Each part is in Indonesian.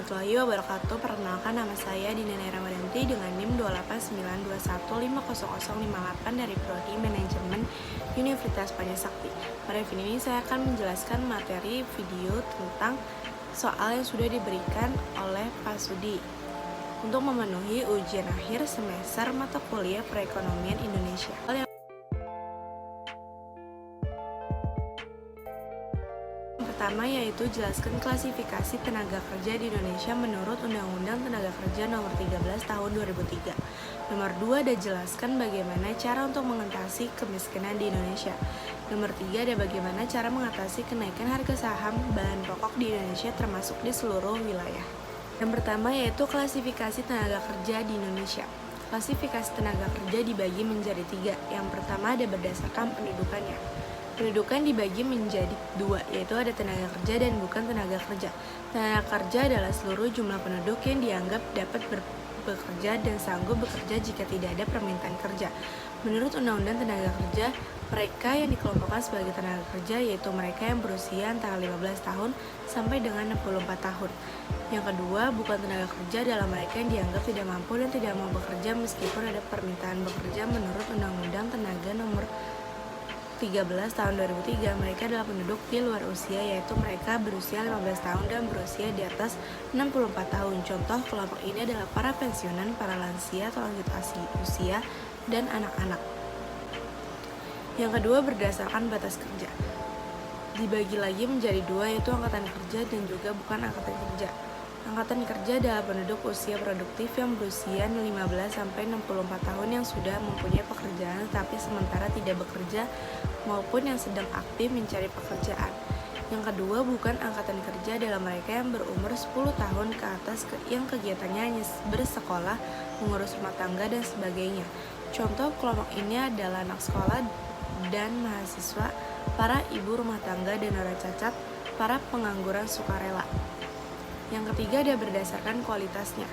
warahmatullahi wabarakatuh. Perkenalkan, nama saya Dinda Ramadanti dengan NIM 28921500058 dari Prodi Manajemen Universitas Panjasakti. Pada video ini saya akan menjelaskan materi video tentang soal yang sudah diberikan oleh Pak Sudi untuk memenuhi ujian akhir semester mata kuliah Perekonomian Indonesia. Pertama yaitu jelaskan klasifikasi tenaga kerja di Indonesia menurut Undang-Undang Tenaga Kerja Nomor 13 Tahun 2003. Nomor 2 ada jelaskan bagaimana cara untuk mengatasi kemiskinan di Indonesia. Nomor 3 ada bagaimana cara mengatasi kenaikan harga saham bahan pokok di Indonesia termasuk di seluruh wilayah. Yang pertama yaitu klasifikasi tenaga kerja di Indonesia. Klasifikasi tenaga kerja dibagi menjadi 3. Yang pertama ada berdasarkan pendudukannya. Pendudukan dibagi menjadi 2, yaitu ada tenaga kerja dan bukan tenaga kerja. Tenaga kerja adalah seluruh jumlah penduduk yang dianggap dapat bekerja dan sanggup bekerja jika tidak ada permintaan kerja. Menurut Undang-Undang Tenaga Kerja, mereka yang dikelompokkan sebagai tenaga kerja yaitu mereka yang berusia antara 15 tahun sampai dengan 64 tahun. Yang kedua, bukan tenaga kerja adalah mereka yang dianggap tidak mampu dan tidak mau bekerja meskipun ada permintaan bekerja menurut Undang-Undang Tenaga Nomor 13 tahun 2003. Mereka adalah penduduk di luar usia, yaitu mereka berusia 15 tahun dan berusia di atas 64 tahun. Contoh kelompok ini adalah para pensiunan, para lansia atau lanjut usia, dan anak-anak. Yang kedua, berdasarkan batas kerja. Dibagi lagi menjadi 2, yaitu angkatan kerja dan juga bukan angkatan kerja. Angkatan kerja adalah penduduk usia produktif yang berusia 15 sampai 64 tahun yang sudah mempunyai pekerjaan tetapi sementara tidak bekerja maupun yang sedang aktif mencari pekerjaan. Yang kedua, bukan angkatan kerja adalah mereka yang berumur 10 tahun ke atas yang kegiatannya hanya bersekolah, mengurus rumah tangga dan sebagainya. Contoh kelompok ini adalah anak sekolah dan mahasiswa, para ibu rumah tangga dan orang cacat, para pengangguran sukarela. Yang ketiga ada berdasarkan kualitasnya,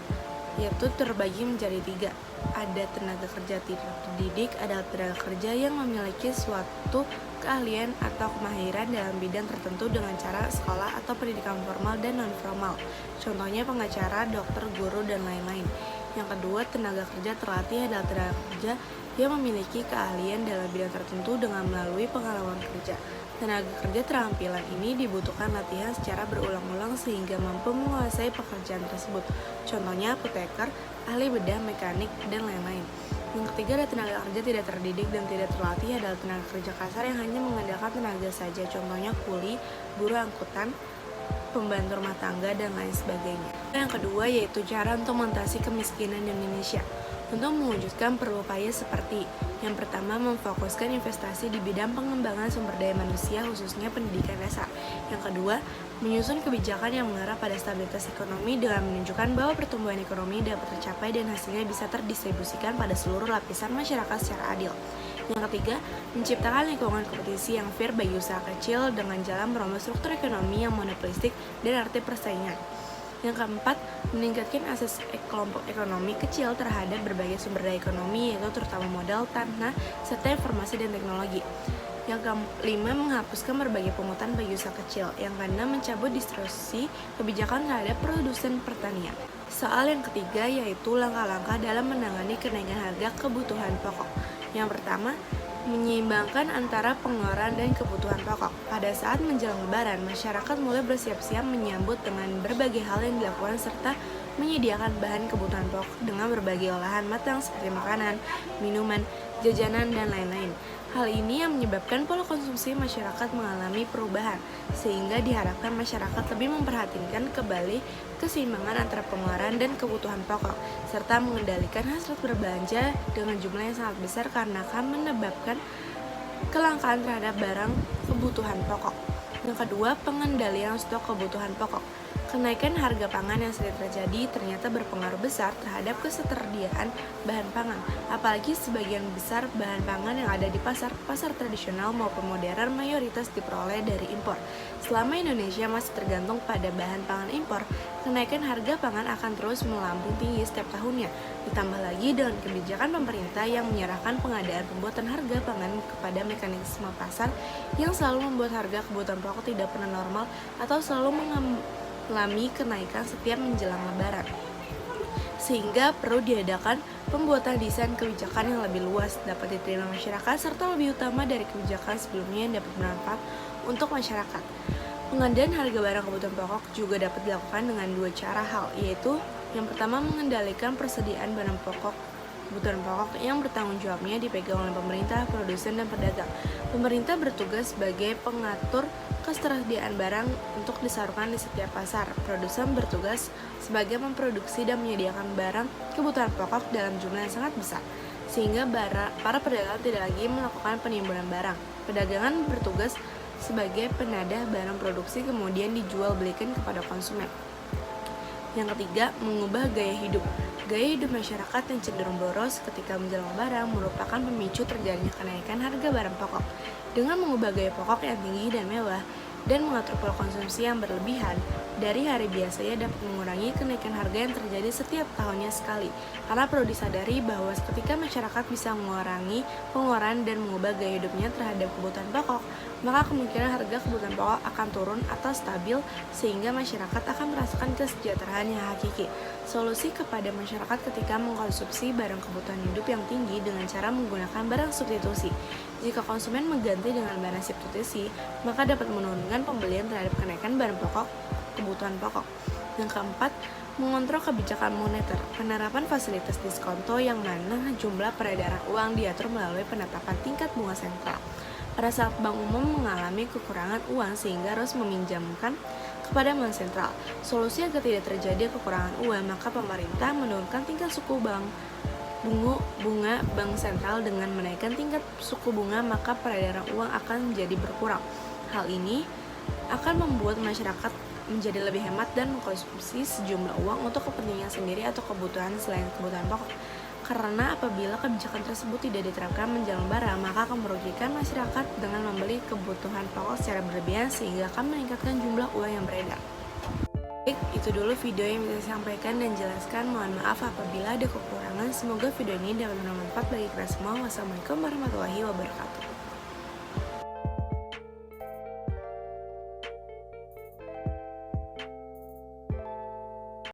yaitu terbagi menjadi 3. Ada tenaga kerja tidak terdidik, adalah tenaga kerja yang memiliki suatu keahlian atau kemahiran dalam bidang tertentu dengan cara sekolah atau pendidikan formal dan non-formal. Contohnya pengacara, dokter, guru, dan lain-lain. Yang kedua, tenaga kerja terlatih adalah tenaga kerja yang memiliki keahlian dalam bidang tertentu dengan melalui pengalaman kerja. Tenaga kerja terampilan ini dibutuhkan latihan secara berulang-ulang sehingga mampu menguasai pekerjaan tersebut. Contohnya apoteker, ahli bedah, mekanik, dan lain-lain. Yang ketiga ada tenaga kerja tidak terdidik dan tidak terlatih adalah tenaga kerja kasar yang hanya mengandalkan tenaga saja. Contohnya kuli, buruh angkutan, pembantu rumah tangga, dan lain sebagainya. Yang kedua yaitu cara untuk mengatasi kemiskinan di Indonesia. Untuk mewujudkan perlu upaya seperti yang pertama, memfokuskan investasi di bidang pengembangan sumber daya manusia khususnya pendidikan dasar. Yang kedua, menyusun kebijakan yang mengarah pada stabilitas ekonomi dengan menunjukkan bahwa pertumbuhan ekonomi dapat tercapai dan hasilnya bisa terdistribusikan pada seluruh lapisan masyarakat secara adil. Yang ketiga, menciptakan lingkungan kompetisi yang fair bagi usaha kecil dengan jalan merombak struktur ekonomi yang monopolistik dan arti persaingan. Yang keempat, meningkatkan akses kelompok ekonomi kecil terhadap berbagai sumber daya ekonomi, yaitu terutama modal, tanah, serta informasi dan teknologi. Yang kelima, menghapuskan berbagai pungutan bagi usaha kecil. Yang keenam, mencabut distorsi kebijakan terhadap produsen pertanian. Soal yang ketiga yaitu langkah-langkah dalam menangani kenaikan harga kebutuhan pokok. Yang pertama, menyeimbangkan antara pengeluaran dan kebutuhan pokok. Pada saat menjelang lebaran, masyarakat mulai bersiap-siap menyambut dengan berbagai hal yang dilakukan serta menyediakan bahan kebutuhan pokok dengan berbagai olahan matang seperti makanan, minuman, jajanan, dan lain-lain. Hal ini yang menyebabkan pola konsumsi masyarakat mengalami perubahan, sehingga diharapkan masyarakat lebih memperhatikan kembali keseimbangan antara pengeluaran dan kebutuhan pokok, serta mengendalikan hasrat berbelanja dengan jumlah yang sangat besar karena akan menyebabkan kelangkaan terhadap barang kebutuhan pokok. Yang kedua, pengendalian stok kebutuhan pokok. Kenaikan harga pangan yang sering terjadi ternyata berpengaruh besar terhadap ketersediaan bahan pangan, apalagi sebagian besar bahan pangan yang ada di pasar tradisional maupun modern mayoritas diperoleh dari impor. Selama Indonesia masih tergantung pada bahan pangan impor, kenaikan harga pangan akan terus melambung tinggi setiap tahunnya. Ditambah lagi dengan kebijakan pemerintah yang menyerahkan pengadaan pembuatan harga pangan kepada mekanisme pasar yang selalu membuat harga kebutuhan pokok tidak pernah normal atau selalu mengalami kenaikan setiap menjelang Lebaran. Sehingga perlu diadakan pembuatan desain kebijakan yang lebih luas, dapat diterima masyarakat, serta lebih utama dari kebijakan sebelumnya yang dapat bermanfaat untuk masyarakat. Pengendalian harga barang kebutuhan pokok juga dapat dilakukan dengan dua cara hal, yaitu yang pertama mengendalikan persediaan barang pokok kebutuhan pokok yang bertanggung jawabnya dipegang oleh pemerintah, produsen, dan pedagang. Pemerintah bertugas sebagai pengatur ketersediaan barang untuk disalurkan di setiap pasar. Produsen bertugas sebagai memproduksi dan menyediakan barang kebutuhan pokok dalam jumlah yang sangat besar, sehingga para pedagang tidak lagi melakukan penimbunan barang. Pedagangan bertugas sebagai penadah barang produksi kemudian dijual belikan kepada konsumen. Yang ketiga, mengubah gaya hidup. Gaya hidup masyarakat yang cenderung boros ketika menjelang Lebaran merupakan pemicu terjadinya kenaikan harga barang pokok. Dengan mengubah gaya pokok yang tinggi dan mewah dan mengatur pola konsumsi yang berlebihan dari hari biasanya dapat mengurangi kenaikan harga yang terjadi setiap tahunnya sekali. Karena perlu disadari bahwa ketika masyarakat bisa mengurangi pengeluaran dan mengubah gaya hidupnya terhadap kebutuhan pokok, maka kemungkinan harga kebutuhan pokok akan turun atau stabil sehingga masyarakat akan merasakan kesejahteraan yang hakiki. Solusi kepada masyarakat ketika mengkonsumsi barang kebutuhan hidup yang tinggi dengan cara menggunakan barang substitusi. Jika konsumen mengganti dengan barang substitusi, maka dapat menurunkan pembelian terhadap kenaikan barang pokok kebutuhan pokok. Yang keempat, mengontrol kebijakan moneter. Penerapan fasilitas diskonto yang mana jumlah peredaran uang diatur melalui penetapan tingkat bunga sentral. Pada saat bank umum mengalami kekurangan uang sehingga harus meminjamkan kepada bank sentral. Solusi agar tidak terjadi kekurangan uang, maka pemerintah menurunkan tingkat suku bunga bank sentral. Dengan menaikkan tingkat suku bunga, maka peredaran uang akan menjadi berkurang. Hal ini akan membuat masyarakat menjadi lebih hemat dan mengkonsumsi sejumlah uang untuk kepentingan sendiri atau kebutuhan selain kebutuhan pokok. Karena apabila kebijakan tersebut tidak diterapkan menjelang Lebaran, maka akan merugikan masyarakat dengan membeli kebutuhan pokok secara berlebihan sehingga akan meningkatkan jumlah uang yang beredar. Baik, itu dulu video yang bisa saya sampaikan dan jelaskan. Mohon maaf apabila ada kekurangan. Semoga video ini dapat bermanfaat bagi kita semua. Wassalamualaikum warahmatullahi wabarakatuh.